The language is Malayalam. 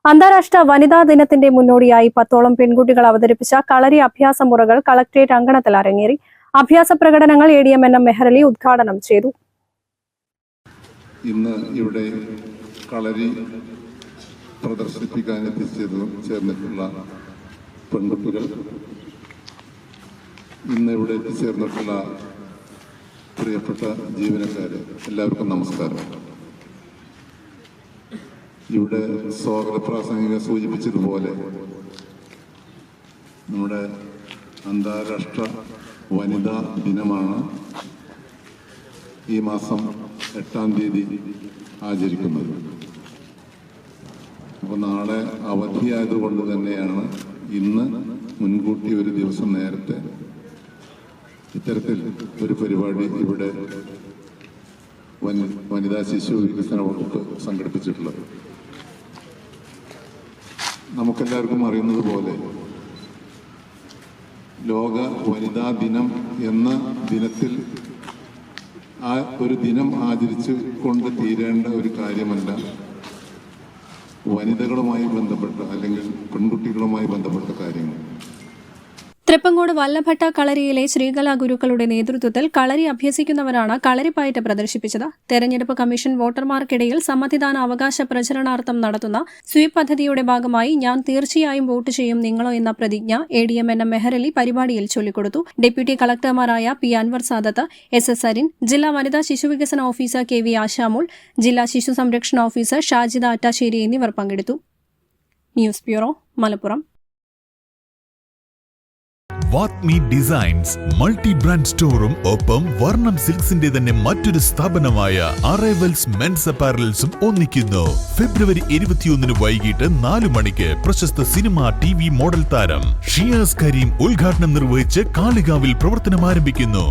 അന്താരാഷ്ട്ര വനിതാ ദിനത്തിന്റെ മുന്നോടിയായി 10ഓളം പെൺകുട്ടികൾ അവതരിപ്പിച്ച കളരി അഭ്യാസ മുറകൾ കളക്ടറേറ്റ് അങ്കണത്തിൽ അരങ്ങേറി. അഭ്യാസ പ്രകടനങ്ങൾ ADM മെഹ്റലി ഉദ്ഘാടനം ചെയ്തു. ഇന്ന് ഇവിടെ കളരി പ്രദർശിപ്പിക്കാൻ ചേർന്നിട്ടുള്ള പെൺകുട്ടികൾ, ഇന്ന് ഇവിടെ എത്തിച്ചേർന്നിട്ടുള്ള പ്രിയപ്പെട്ട ജീവനക്കാരെ, എല്ലാവർക്കും നമസ്കാരം. ഇവിടെ സ്വാഗത പ്രാസംഗിക സൂചിപ്പിച്ചതുപോലെ നമ്മുടെ അന്താരാഷ്ട്ര വനിതാ ദിനമാണ് ഈ മാസം 8-ാം തീയതി ആചരിക്കുന്നത്. അപ്പോൾ നാളെ അവധിയായതുകൊണ്ട് തന്നെയാണ് ഇന്ന് മുൻകൂട്ടി ഒരു ദിവസം നേരത്തെ ഇത്തരത്തിൽ ഒരു പരിപാടി ഇവിടെ വനിതാ ശിശു വികസന വകുപ്പ് സംഘടിപ്പിച്ചിട്ടുള്ളത്. നമുക്കെല്ലാവർക്കും അറിയുന്നത് പോലെ ലോക വനിതാ ദിനം എന്ന ദിനത്തിൽ ആ ഒരു ദിനം ആചരിച്ചു കൊണ്ട് തീരേണ്ട ഒരു കാര്യമല്ല വനിതകളുമായി ബന്ധപ്പെട്ട അല്ലെങ്കിൽ പെൺകുട്ടികളുമായി ബന്ധപ്പെട്ട കാര്യങ്ങൾ. തൃപ്പങ്കോട് വല്ലഭട്ട കളരിയിലെ ശ്രീകലാ ഗുരുക്കളുടെ നേതൃത്വത്തിൽ കളരി അഭ്യസിക്കുന്നവരാണ് കളരിപ്പയറ്റ് പ്രദർശിപ്പിച്ചത്. തെരഞ്ഞെടുപ്പ് കമ്മീഷൻ വോട്ടർമാർക്കിടയിൽ സമ്മതിദാന അവകാശ പ്രചരണാർത്ഥം നടത്തുന്ന സ്വീപ് പദ്ധതിയുടെ ഭാഗമായി ഞാൻ തീർച്ചയായും വോട്ട് ചെയ്യും നിങ്ങളോ എന്ന പ്രതിജ്ഞ ADM മെഹ്റലി പരിപാടിയിൽ ചൊല്ലിക്കൊടുത്തു. ഡെപ്യൂട്ടി കളക്ടർമാരായ P. അൻവർ സാദത്ത്, SS അരിൻ, ജില്ലാ വനിതാ ശിശുവികസന ഓഫീസർ KV ആശാമോൾ, ജില്ലാ ശിശു സംരക്ഷണ ഓഫീസർ ഷാജിദ അട്ടാശ്ശേരി എന്നിവർ പങ്കെടുത്തു. News bureau, Malappuram. Vathmi designs multi brand സ്റ്റോറും ഒപ്പം വർണ്ണം സിൽക്സിന്റെ തന്നെ മറ്റൊരു സ്ഥാപനമായ അറൈവൽസ് മെൻസ് അപ്പാരൽസും ഒന്നിക്കുന്നു. ഫെബ്രുവരി 21 വൈകിട്ട് 4 മണിക്ക് പ്രശസ്ത സിനിമ TV മോഡൽ താരം ഷിയാസ് കരീം ഉദ്ഘാടനം നിർവഹിച്ച് കാളികാവിൽ പ്രവർത്തനം ആരംഭിക്കുന്നു.